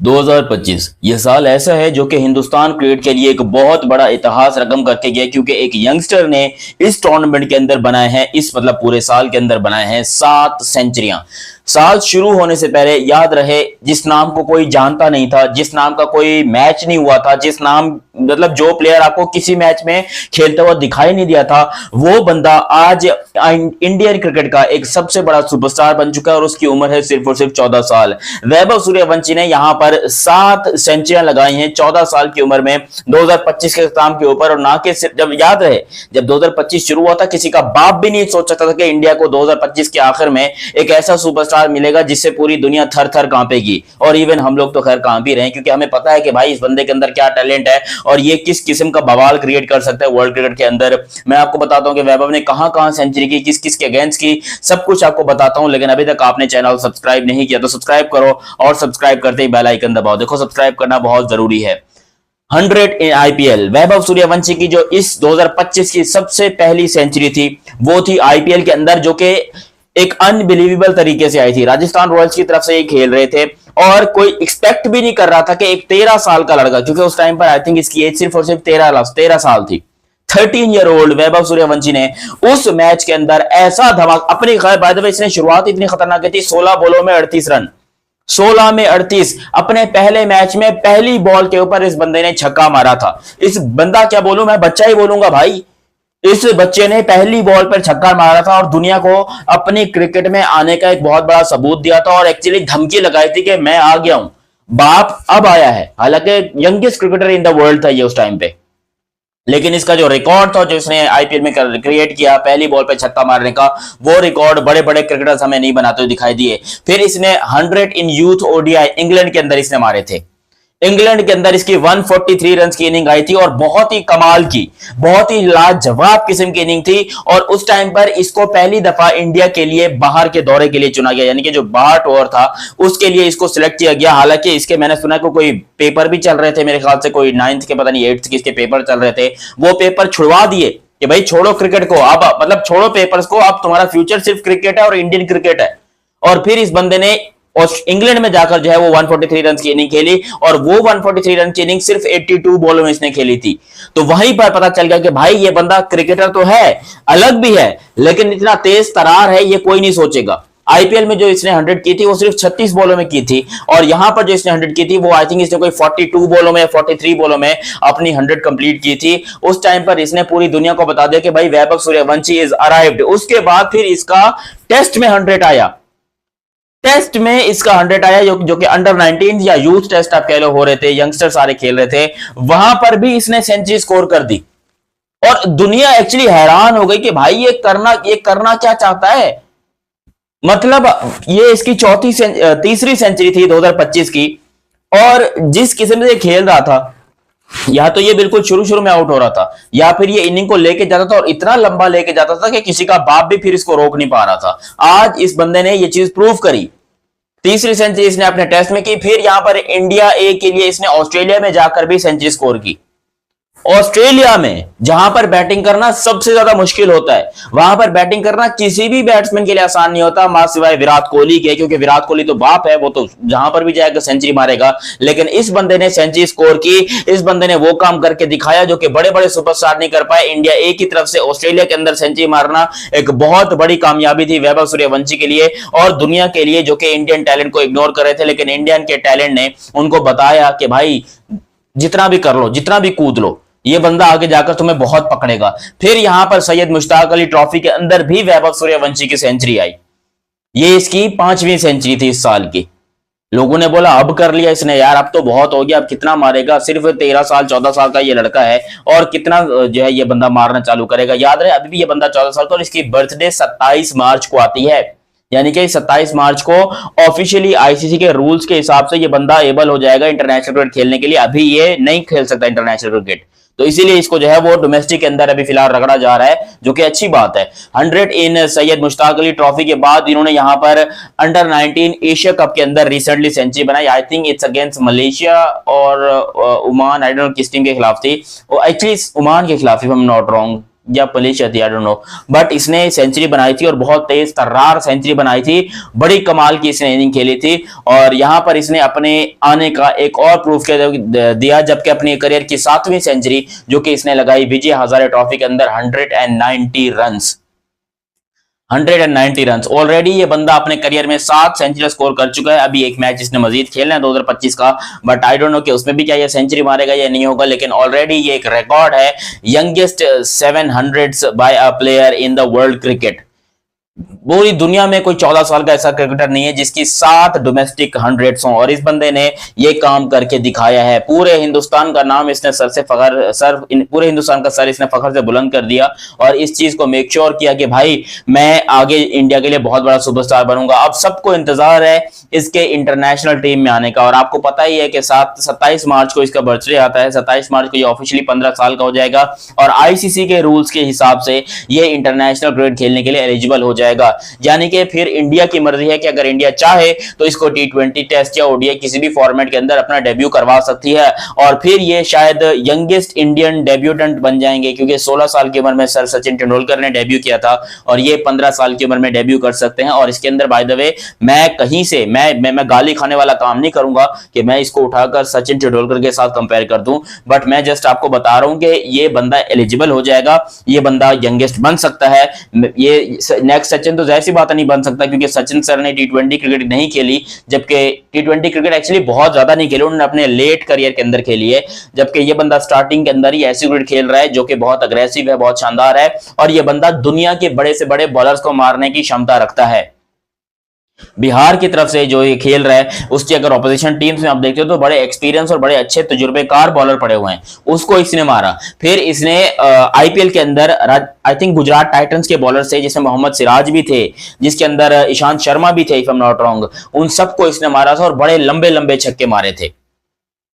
2025 ये साल ऐसा है जो कि हिंदुस्तान क्रिकेट के लिए एक बहुत बड़ा इतिहास रकम करके गया, क्योंकि एक यंगस्टर ने इस टूर्नामेंट के अंदर बनाए हैं, इस मतलब पूरे साल के अंदर बनाए हैं 7 सेंचुरियां। साल शुरू होने से पहले याद रहे, जिस नाम को कोई जानता नहीं था, जिस नाम का कोई मैच नहीं हुआ था, जिस नाम मतलब जो प्लेयर आपको किसी मैच में खेलता हुआ दिखाई नहीं दिया था, वो बंदा आज इंडियन क्रिकेट का एक सबसे बड़ा सुपरस्टार बन चुका है और उसकी उम्र है सिर्फ और सिर्फ 14 साल। वैभव सूर्यवंशी ने यहां पर 7 सेंचुरियां लगाई हैं 14 साल की उम्र में 2025 के खत्म के ऊपर। और ना कि सिर्फ, जब याद रहे जब 2025 शुरू हुआ था, किसी का बाप भी नहीं सोच सकता था कि इंडिया को 2025 के आखिर में एक ऐसा सुपरस्टार मिलेगा जिससे पूरी दुनिया थर थर कांपेगी। और इवन हम लोग तो खैर कांप ही रहे हैं, क्योंकि हमें पता है कि भाई इस बंदे के अंदर क्या टैलेंट है और ये किस किस्म का बवाल क्रिएट कर सकता है वर्ल्ड क्रिकेट के अंदर। मैं आपको बताता हूं कि वैभव ने कहां कहां सेंचुरी की, किस किस के अगेंस्ट की, सब कुछ आपको बताता हूं। लेकिन अभी तक आपने चैनल सब्सक्राइब नहीं किया तो सब्सक्राइब करो, और सब्सक्राइब करते ही बेल आइकन दबाओ। देखो, सब्सक्राइब करना बहुत जरूरी है। 100 इन आईपीएल, वैभव सूर्यवंशी की जो इस 2025 की सबसे पहली सेंचुरी थी वो थी आईपीएल के अंदर, जो कि एक अनबिलीवेबल तरीके से आई थी। राजस्थान रॉयल्स की तरफ से ये खेल रहे थे और कोई एक्सपेक्ट भी नहीं कर रहा था कि एक 13 साल का लड़का, क्योंकि उस टाइम पर आई थिंक इसकी एज सिर्फ और सिर्फ 13 साल थी, 13 ईयर ओल्ड वैभव सूर्यवंशी ने उस मैच के अंदर ऐसा धमाका अपनी, बाय द वे इसने शुरुआत इतनी खतरनाक की थी, 16 बॉलों में 38 रन, 16 में 38। अपने पहले मैच में पहली बॉल के ऊपर इस बंदे ने छक्का मारा था। इस बंदा, क्या बोलूं मैं, बच्चा ही बोलूंगा भाई। इस बच्चे ने पहली बॉल पर छक्का मारा था और दुनिया को अपनी क्रिकेट में आने का एक बहुत बड़ा सबूत दिया था, और एक्चुअली धमकी लगाई थी कि मैं आ गया हूं, बाप अब आया है। हालांकि youngest cricketer in the world था ये उस टाइम पे, लेकिन इसका जो रिकॉर्ड था जो इसने आईपीएल में क्रिएट किया पहली बॉल पे छक्का मारने का, वो रिकॉर्ड बड़े बड़े क्रिकेटर्स हमें नहीं बनाते हुए दिखाई दिए। फिर इसने 100 इन यूथ ओडीआई इंग्लैंड के अंदर इसने मारे थे। इंग्लैंड के अंदर इसकी 143 रन की इनिंग आई थी और बहुत ही कमाल की, बहुत ही लाजवाब किस्म की इनिंग थी। और उस टाइम पर इसको पहली दफा इंडिया के लिए बाहर के दौरे के लिए चुना गया, यानी कि जो बाहर टूर था उसके लिए इसको सिलेक्ट किया गया। हालांकि इसके मैंने सुना कि कोई पेपर भी चल रहे थे, मेरे ख्याल से कोई 9th के पता नहीं 8th के इसके पेपर चल रहे थे, वो पेपर छुड़वा दिए कि भाई छोड़ो क्रिकेट को, अब मतलब छोड़ो पेपर्स को, अब तुम्हारा फ्यूचर सिर्फ क्रिकेट है और इंडियन क्रिकेट है। और फिर इस बंदे ने और इंग्लैंड में जाकर जो है वो 143 रन की इनिंग खेली, और वो 143 रन की इनिंग सिर्फ 82 बॉलों में इसने खेली थी। तो वहीं पर पता चल गया कि भाई ये बंदा क्रिकेटर तो है, अलग भी है, लेकिन इतना तेज तरार है ये कोई नहीं सोचेगा। आईपीएल में जो इसने 100 की थी वो सिर्फ 36 बॉलों में की थी, और यहां पर जो इसने 100 की थी वो आई थिंक इसने कोई 42 बॉलों में 43 बॉलों में अपनी 100 कंप्लीट की थी। उस टाइम पर इसने पूरी दुनिया को बता दिया कि भाई वैभव सूर्यवंशी इज अराइव्ड। उसके बाद फिर इसका टेस्ट में 100 आया, टेस्ट में इसका 100 आया, जो कि अंडर 19 या यूथ टेस्ट आप कह लो हो रहे थे, यंगस्टर सारे खेल रहे थे, वहां पर भी इसने सेंचुरी स्कोर कर दी। और दुनिया एक्चुअली हैरान हो गई कि भाई ये करना क्या चाहता है। मतलब ये इसकी तीसरी सेंचुरी थी 2025 की, और जिस किस्म से खेल रहा था, या तो ये बिल्कुल शुरू में आउट हो रहा था, या फिर ये इनिंग को लेके जाता था और इतना लंबा लेके जाता था कि किसी का बाप भी फिर इसको रोक नहीं पा रहा था। आज इस बंदे ने ये चीज प्रूव करी। तीसरी सेंचुरी इसने अपने टेस्ट में की, फिर यहां पर इंडिया ए के लिए इसने ऑस्ट्रेलिया में जाकर भी सेंचुरी स्कोर की। ऑस्ट्रेलिया में जहां पर बैटिंग करना सबसे ज्यादा मुश्किल होता है, वहां पर बैटिंग करना किसी भी बैट्समैन के लिए आसान नहीं होता, मां सिवाय विराट कोहली के, क्योंकि विराट कोहली तो बाप है, वो तो जहां पर भी जाएगा सेंचुरी मारेगा। लेकिन इस बंदे ने सेंचुरी स्कोर की, इस बंदे ने वो काम करके दिखाया जो कि बड़े बड़े सुपरस्टार नहीं कर पाए। इंडिया ए की तरफ से ऑस्ट्रेलिया के अंदर सेंचुरी मारना एक बहुत बड़ी कामयाबी थी वैभव सूर्यवंशी के लिए और दुनिया के लिए, जो कि इंडियन टैलेंट को इग्नोर कर रहे थे। लेकिन इंडियन के टैलेंट ने उनको बताया कि भाई जितना भी कर लो, जितना भी कूद लो, ये बंदा आगे जाकर तुम्हें बहुत पकड़ेगा। फिर यहां पर सैयद मुश्ताक अली ट्रॉफी के अंदर भी वैभव सूर्यवंशी की सेंचुरी आई। ये इसकी 5वीं सेंचुरी थी इस साल की। लोगों ने बोला अब कर लिया इसने, यार अब तो बहुत हो गया, अब कितना मारेगा, सिर्फ 13 साल 14 साल का ये लड़का है और कितना जो है ये बंदा मारना चालू करेगा। याद रहे अभी भी ये बंदा 14 साल का, और इसकी बर्थडे 27 मार्च को आती है, यानी कि 27 मार्च को ऑफिशियली आईसीसी के रूल्स के हिसाब से ये बंदा एबल हो जाएगा इंटरनेशनल क्रिकेट खेलने के लिए। अभी ये नहीं खेल सकता इंटरनेशनल क्रिकेट, तो इसीलिए इसको जो है वो डोमेस्टिक के अंदर अभी फिलहाल रगड़ा जा रहा है, जो कि अच्छी बात है। 100 इन सैयद मुश्ताक अली ट्रॉफी के बाद इन्होंने यहां पर अंडर 19 एशिया कप के अंदर रिसेंटली सेंचुरी बनाई। I think it's against Malaysia और ओमान, आई डोंट नो किस टीम के खिलाफ थी वो, एक्चुअली ओमान के खिलाफ, if I am not wrong, या मलेशिया थी, आई डोंट नो, बट इसने सेंचुरी बनाई थी और बहुत तेज तर्रार सेंचुरी बनाई थी, बड़ी कमाल की इसने इनिंग खेली थी। और यहां पर इसने अपने आने का एक और प्रूफ दिया, जबकि अपनी करियर की 7वीं सेंचुरी जो कि इसने लगाई विजय हजारे ट्रॉफी के अंदर 190 रन्स, 190 रन। ऑलरेडी ये बंदा अपने करियर में 7 सेंचुरी स्कोर कर चुका है। अभी एक मैच इसने मजीद खेलना है 2025 का, बट आई डोंट नो कि उसमें भी क्या ये सेंचुरी मारेगा या नहीं होगा, लेकिन ऑलरेडी ये एक रिकॉर्ड है, youngest 700s by a player in the world cricket. पूरी दुनिया में कोई 14 साल का ऐसा क्रिकेटर नहीं है जिसकी 7 डोमेस्टिक 100s हों, और इस बंदे ने ये काम करके दिखाया है। पूरे हिंदुस्तान का नाम इसने पूरे हिंदुस्तान का सर इसने फखर से बुलंद कर दिया, और इस चीज को मेक श्योर किया कि भाई मैं आगे इंडिया के लिए बहुत बड़ा सुपरस्टार बनूंगा। अब सबको इंतजार है इसके इंटरनेशनल टीम में आने का, और आपको पता ही है कि 27 मार्च को इसका बर्थडे आता है, 27 मार्च को ये ऑफिशियली 15 साल का हो जाएगा, और आईसीसी के रूल्स के हिसाब से ये इंटरनेशनल क्रिकेट खेलने के लिए एलिजिबल हो जाएगा। यानी कि फिर इंडिया की मर्जी है कि अगर इंडिया चाहे तो इसको T20 टेस्ट या ओडीआई किसी भी फॉर्मेट के अंदर अपना डेब्यू करवा सकती है, और फिर ये शायद यंगेस्ट इंडियन डेब्यूटेंट बन जाएंगे, क्योंकि 16 साल की उम्र में सर सचिन तेंदुलकर ने डेब्यू किया था, और ये 15 साल की उम्र में डेब्यू कर सकते हैं। और इसके अंदर बाय द वे मैं कहीं से मैं गाली खाने वाला काम नहीं करूंगा कि मैं इसको उठाकर सचिन तेंदुलकर के साथ कंपेयर कर दूं, बट मैं जस्ट आपको बता रहा हूं कि ये बंदा एलिजिबल हो जाएगा, ये बंदा यंगेस्ट बन सकता है। ये नेक्स्ट सचिन तो ऐसी बात नहीं बन सकता, क्योंकि सचिन सर ने T20 क्रिकेट नहीं खेली, जबकि T20 क्रिकेट एक्चुअली बहुत ज्यादा नहीं खेली, उन्होंने अपने लेट करियर के अंदर खेली है, जबकि ये बंदा स्टार्टिंग के अंदर ही ऐसी क्रिकेट खेल रहा है जो कि बहुत अग्रेसिव है, बहुत शानदार है, और ये बंदा दुनिया के बड़े से बड़े बॉलर्स को मारने की क्षमता रखता है। बिहार की तरफ से जो ये खेल रहा है उसकी अगर ऑपोजिशन टीम्स में आप देखते हो तो बड़े एक्सपीरियंस और बड़े अच्छे तजुर्बेकार बॉलर पड़े हुए हैं, उसको इसने मारा। फिर इसने आईपीएल के अंदर आई थिंक गुजरात टाइटंस के बॉलर से, जिसमें मोहम्मद सिराज भी थे, जिसके अंदर ईशांत शर्मा भी थे if I am not wrong, उन सबको इसने मारा था और बड़े लंबे लंबे छक्के मारे थे।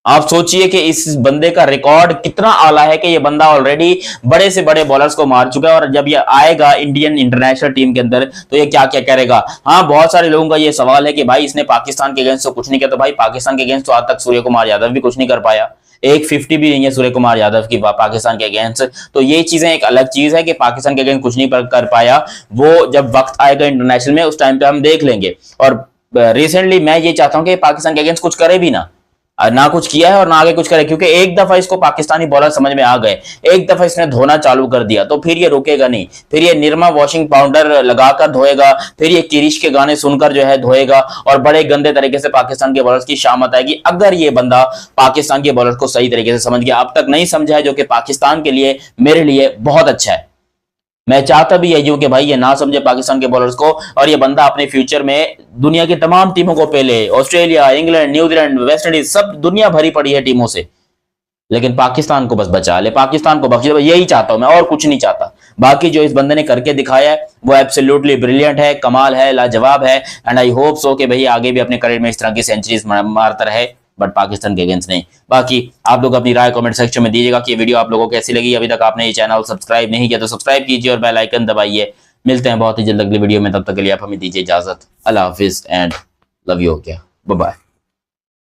आप सोचिए कि इस बंदे का रिकॉर्ड कितना आला है कि ये बंदा ऑलरेडी बड़े से बड़े बॉलर्स को मार चुका है, और जब ये आएगा इंडियन इंटरनेशनल टीम के अंदर तो ये क्या क्या करेगा। हाँ, बहुत सारे लोगों का ये सवाल है कि भाई इसने पाकिस्तान के अगेंस्ट तो कुछ नहीं किया, तो भाई पाकिस्तान के अगेंस्ट तो आज तक सूर्य कुमार यादव भी कुछ नहीं कर पाया, एक 50 भी नहीं है सूर्य कुमार यादव की पाकिस्तान के अगेंस्ट। तो ये चीजें एक अलग चीज है कि पाकिस्तान के अगेंस्ट कुछ नहीं कर पाया, वो जब वक्त आएगा इंटरनेशनल में उस टाइम पे हम देख लेंगे। और रिसेंटली मैं ये चाहता हूं कि पाकिस्तान के अगेंस्ट कुछ करे भी ना कुछ किया है और ना आगे कुछ करे, क्योंकि एक दफा इसको पाकिस्तानी बॉलर समझ में आ गए, एक दफा इसने धोना चालू कर दिया तो फिर ये रुकेगा नहीं, फिर ये निरमा वॉशिंग पाउडर लगाकर धोएगा, फिर ये किरिश के गाने सुनकर जो है धोएगा, और बड़े गंदे तरीके से पाकिस्तान के बॉलर्स की शामत आएगी अगर ये बंदा पाकिस्तान के बॉलर को सही तरीके से समझ गया। अब तक नहीं समझा है, जो कि पाकिस्तान के लिए मेरे लिए बहुत अच्छा है। मैं चाहता भी यही हूं कि भाई ये ना समझे पाकिस्तान के बॉलर्स को, और ये बंदा अपने फ्यूचर में दुनिया की तमाम टीमों को पहले, Australia, England, New Zealand, West Indies, सब दुनिया भरी पड़ी है टीमों से, लेकिन पाकिस्तान को बस बचा ले, पाकिस्तान को बख्श दे, यही चाहता हूं मैं, और कुछ नहीं चाहता। बाकी जो इस बंदे ने करके दिखाया है वो एब्सोल्युटली ब्रिलियंट है, कमाल है, लाजवाब है, एंड आई होप सो कि भाई आगे भी अपने करियर में इस तरह की सेंचुरीज मारता रहे, बट पाकिस्तान के अगेंस्ट नहीं। बाकी आप लोग अपनी राय कमेंट सेक्शन में दीजिएगा कि ये वीडियो आप लोगों को कैसी लगी। अभी तक आपने ये चैनल सब्सक्राइब नहीं किया तो सब्सक्राइब कीजिए और बेल आइकन दबाइए। मिलते हैं बहुत ही जल्द अगली वीडियो में, तब तक के लिए आप हमें दीजिए इजाजत। अल्लाह हाफिज and love you. Bye bye.